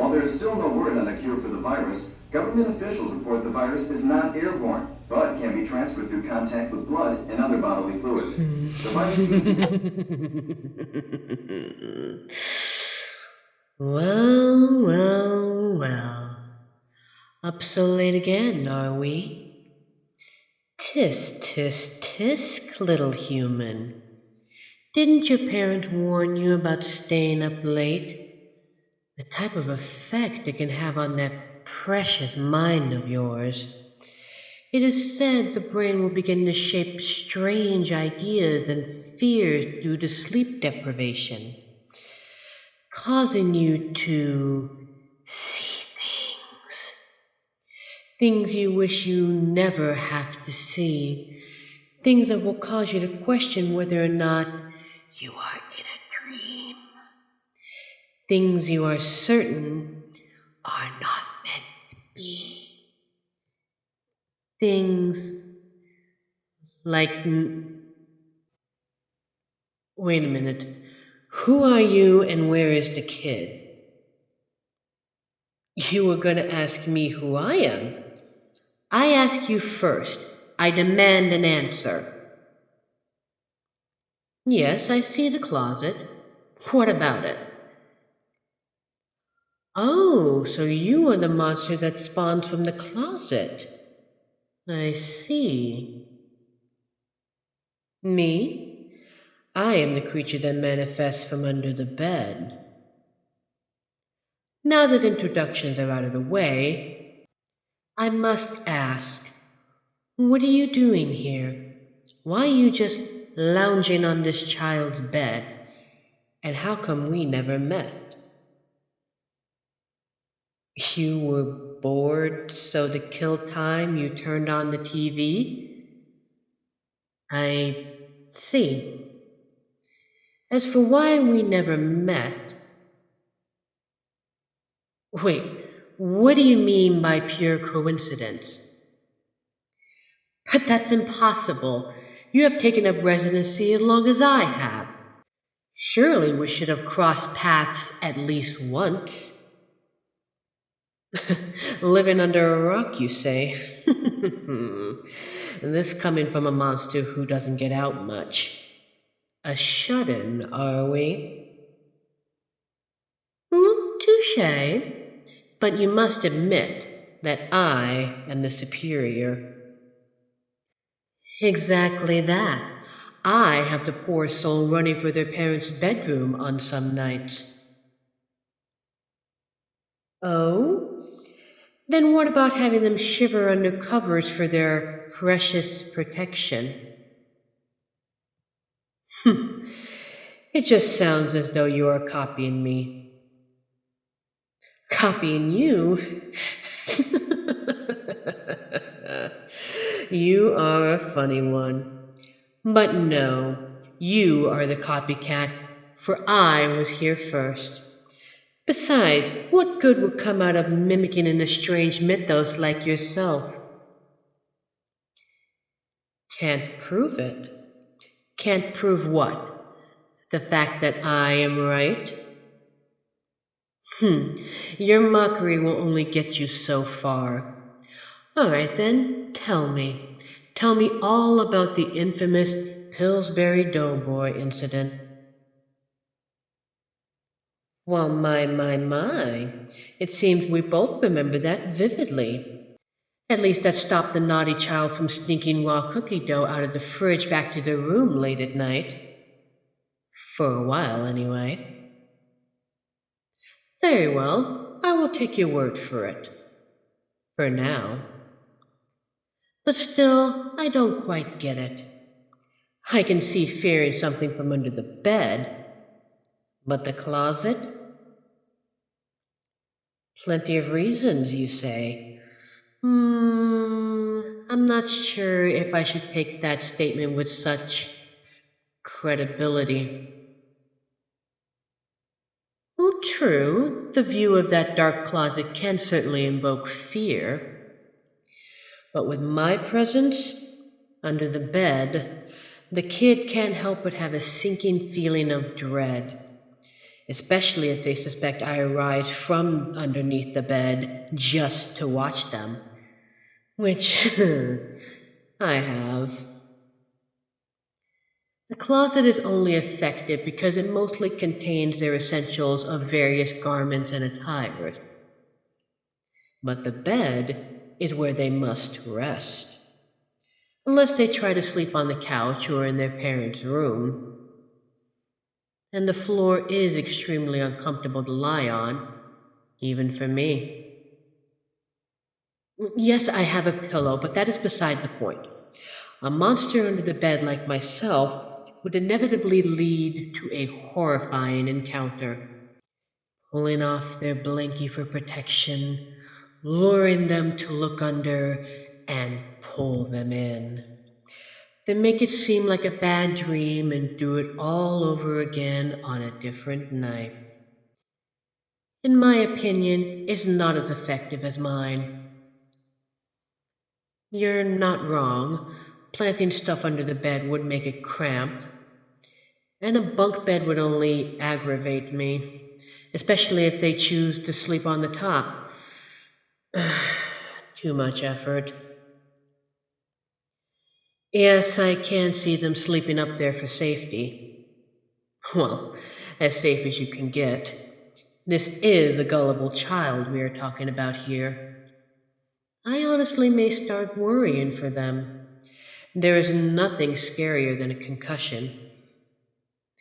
While there is still no word on a cure for the virus, government officials report the virus is not airborne, but can be transferred through contact with blood and other bodily fluids. The virus seems Well. Up so late again, are we? Tisk, little human. Didn't your parent warn you about staying up late? The type of effect it can have on that precious mind of yours. It is said the brain will begin to shape strange ideas and fears due to sleep deprivation, causing you to see things you wish you never have to see, things that will cause you to question whether or not you are in a dream, things you are certain are not meant to be, things like... Wait a minute. Who are you and where is the kid? You were going to ask me who I am. I ask you first. I demand an answer. Yes, I see the closet. What about it? Oh, so you are the monster that spawns from the closet. I see. Me? I am the creature that manifests from under the bed. Now that introductions are out of the way, I must ask, what are you doing here? Why are you just lounging on this child's bed? And how come we never met? You were bored, so to kill time you turned on the TV? I see. As for why we never met... Wait, what do you mean by pure coincidence? But that's impossible. You have taken up residency as long as I have. Surely we should have crossed paths at least once. Living under a rock, you say? This coming from a monster who doesn't get out much. A shut-in, are we? Touche. But you must admit that I am the superior. Exactly that. I have the poor soul running for their parents' bedroom on some nights. Oh? Then what about having them shiver under covers for their precious protection? It just sounds as though you are copying me. Copying you? You are a funny one. But no, you are the copycat, for I was here first. Besides, what good would come out of mimicking an estranged mythos like yourself? Can't prove it. Can't prove what? The fact that I am right? Your mockery will only get you so far. All right then, tell me. Tell me all about the infamous Pillsbury Doughboy incident. Well, my. It seems we both remember that vividly. At least that stopped the naughty child from sneaking raw cookie dough out of the fridge back to their room late at night. For a while, anyway. Very well, I will take your word for it. For now. But still, I don't quite get it. I can see fearing something from under the bed. But the closet? Plenty of reasons, you say. I'm not sure if I should take that statement with such credibility. Well, true, the view of that dark closet can certainly invoke fear. But with my presence under the bed, the kid can't help but have a sinking feeling of dread. especially if they suspect I arise from underneath the bed just to watch them, which I have. The closet is only effective because it mostly contains their essentials of various garments and attires. But the bed is where they must rest, unless they try to sleep on the couch or in their parents' room. And the floor is extremely uncomfortable to lie on, even for me. Yes, I have a pillow, but that is beside the point. A monster under the bed like myself would inevitably lead to a horrifying encounter, pulling off their blankie for protection, luring them to look under, and pull them in. Then make it seem like a bad dream and do it all over again on a different night. In my opinion, it's not as effective as mine. You're not wrong. Planting stuff under the bed would make it cramped, and a bunk bed would only aggravate me, especially if they choose to sleep on the top. Too much effort. Yes, I can see them sleeping up there for safety. Well, as safe as you can get. This is a gullible child we are talking about here. I honestly may start worrying for them. There is nothing scarier than a concussion.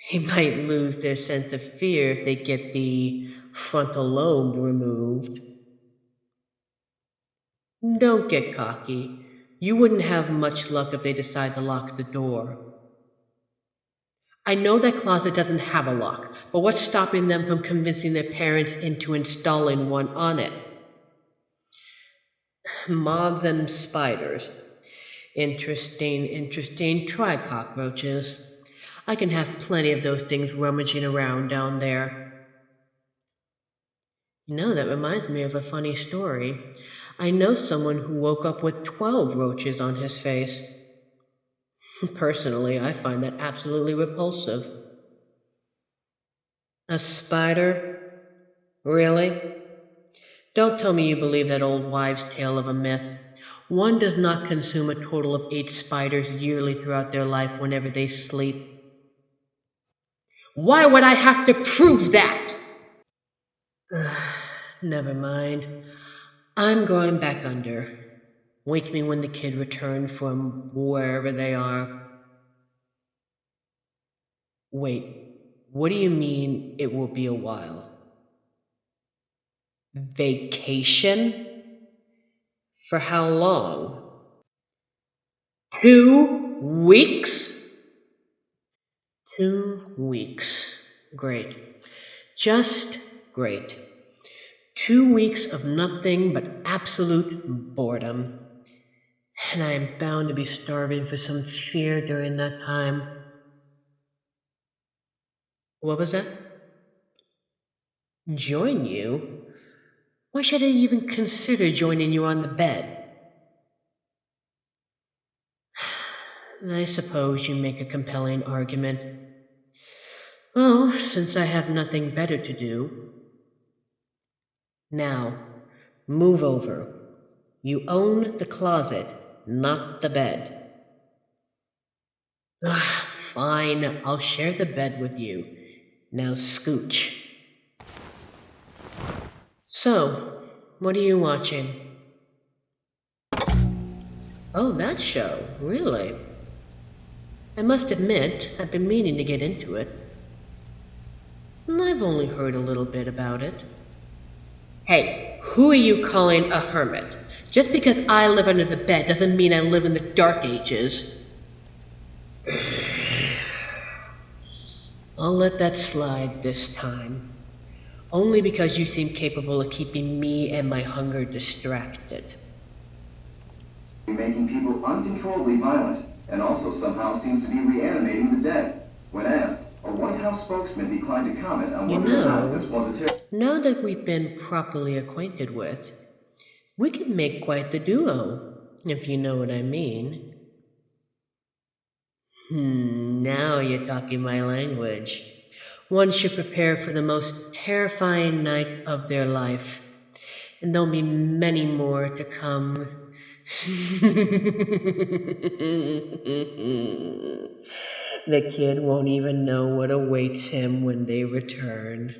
They might lose their sense of fear if they get the frontal lobe removed. Don't get cocky. You wouldn't have much luck if they decide to lock the door. I know that closet doesn't have a lock, but what's stopping them from convincing their parents into installing one on it? Moths and spiders. Interesting. Try cockroaches. I can have plenty of those things rummaging around down there. That reminds me of a funny story. I know someone who woke up with 12 roaches on his face. Personally, I find that absolutely repulsive. A spider? Really? Don't tell me you believe that old wives' tale of a myth. One does not consume a total of 8 spiders yearly throughout their life whenever they sleep. Why would I have to prove that? Never mind. I'm going back under. Wake me when the kid returns from wherever they are. Wait, what do you mean it will be a while? Vacation? For how long? 2 weeks? 2 weeks. Great. Just great. 2 weeks of nothing but absolute boredom. And I am bound to be starving for some fear during that time. What was that? Join you? Why should I even consider joining you on the bed? I suppose you make a compelling argument. Well, since I have nothing better to do. Now, move over. You own the closet, not the bed. Fine, I'll share the bed with you. Now scooch. So, what are you watching? Oh, that show, really? I must admit, I've been meaning to get into it. I've only heard a little bit about it. Hey, who are you calling a hermit? Just because I live under the bed doesn't mean I live in the Dark Ages. I'll let that slide this time. Only because you seem capable of keeping me and my hunger distracted. Making people uncontrollably violent, and also somehow seems to be reanimating the dead. When asked, a White House spokesman declined to comment on whether or not this was a terror. Now that we've been properly acquainted with, we could make quite the duo, if you know what I mean. Now you're talking my language. One should prepare for the most terrifying night of their life, and there'll be many more to come. The kid won't even know what awaits him when they return.